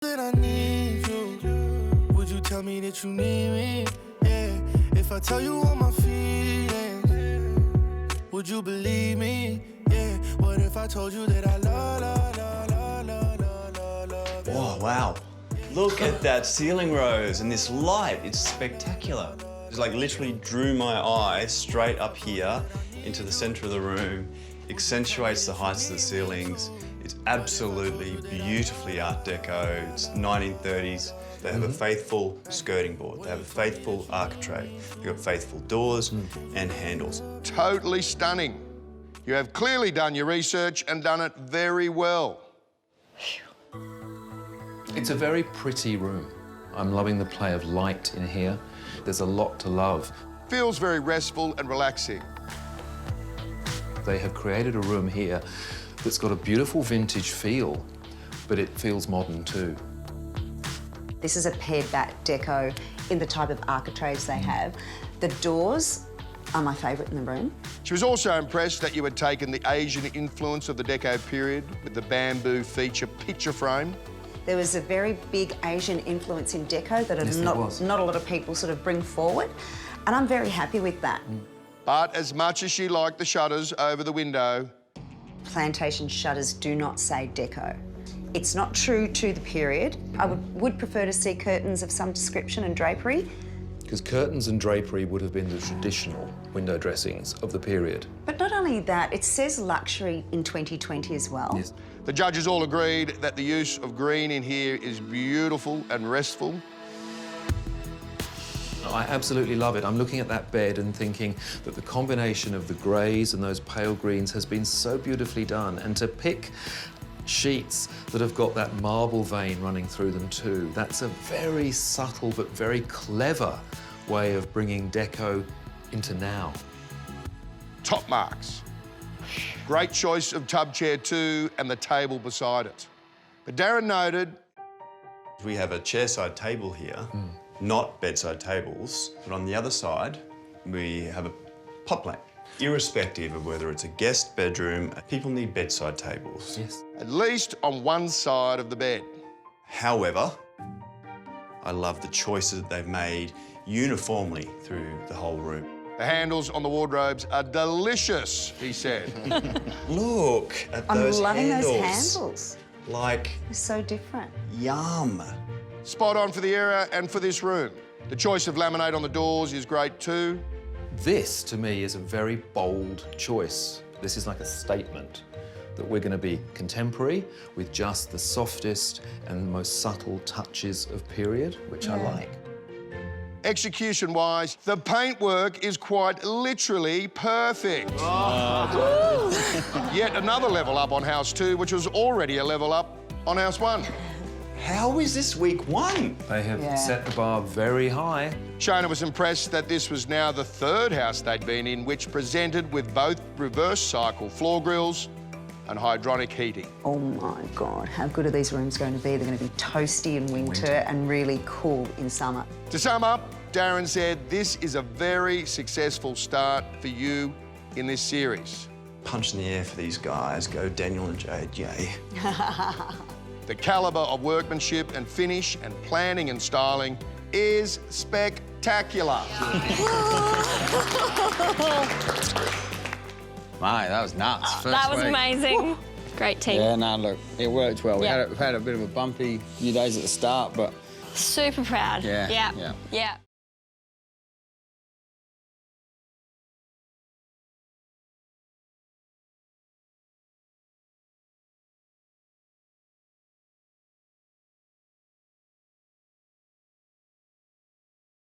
That I need you. Would you tell me that you need me? Yeah. If I tell you all my feelings, would you believe me? Yeah. What if I told you that I love you? Oh, wow. Look at that ceiling rose and this light. It's spectacular. It's like literally drew my eye straight up here into the centre of the room, accentuates the heights of the ceilings. It's absolutely beautifully Art Deco. It's 1930s. They have a faithful skirting board. They have a faithful architrave. They've got faithful doors and handles. Totally stunning. You have clearly done your research and done it very well. It's a very pretty room. I'm loving the play of light in here. There's a lot to love. Feels very restful and relaxing. They have created a room here that's got a beautiful vintage feel, but it feels modern too. This is a pared back deco in the type of architraves they have. The doors are my favourite in the room. She was also impressed that you had taken the Asian influence of the Deco period with the bamboo feature picture frame. There was a very big Asian influence in deco that not a lot of people sort of bring forward, and I'm very happy with that. But as much as she liked the shutters over the window, Plantation shutters do not say deco. It's not true to the period. I would prefer to see curtains of some description and drapery. Because curtains and drapery would have been the traditional window dressings of the period. But not only that, it says luxury in 2020 as well. Yes. the judges all agreed that the use of green in here is beautiful and restful. I absolutely love it. I'm looking at that bed and thinking that the combination of the greys and those pale greens has been so beautifully done. And to pick sheets that have got that marble vein running through them too, that's a very subtle but very clever way of bringing deco into now. Top marks. Great choice of tub chair too, and the table beside it. But Darren noted... We have a chairside table here, not bedside tables, but on the other side, we have a pot plant. Irrespective of whether it's a guest bedroom, people need bedside tables. Yes. at least on one side of the bed. However, I love the choices that they've made uniformly through the whole room. The handles on the wardrobes are delicious, he said. Look at those handles. I'm loving those handles. Like, They're so different. yum. Spot on for the era and for this room. The choice of laminate on the doors is great too. This, to me, is a very bold choice. This is like a statement that we're going to be contemporary with just the softest and most subtle touches of period, which I like. Execution-wise, the paintwork is quite literally perfect. Yet another level up on House 2, which was already a level up on House 1. How is this week one? They have set the bar very high. Shona was impressed that this was now the third house they'd been in, which presented with both reverse cycle floor grills and hydronic heating. Oh my God, how good are these rooms going to be? They're going to be toasty in winter and really cool in summer. To sum up, Darren said this is a very successful start for you in this series. Punch in the air for these guys. Go Daniel and Jade, yay. The calibre of workmanship and finish and planning and styling is spectacular. Mate, that was nuts. First That was week. amazing. Great team. Yeah, no, look, it worked well. Yeah. We've had a bit of a bumpy few days at the start, but Super proud. Yeah, Yeah. yeah. Yeah.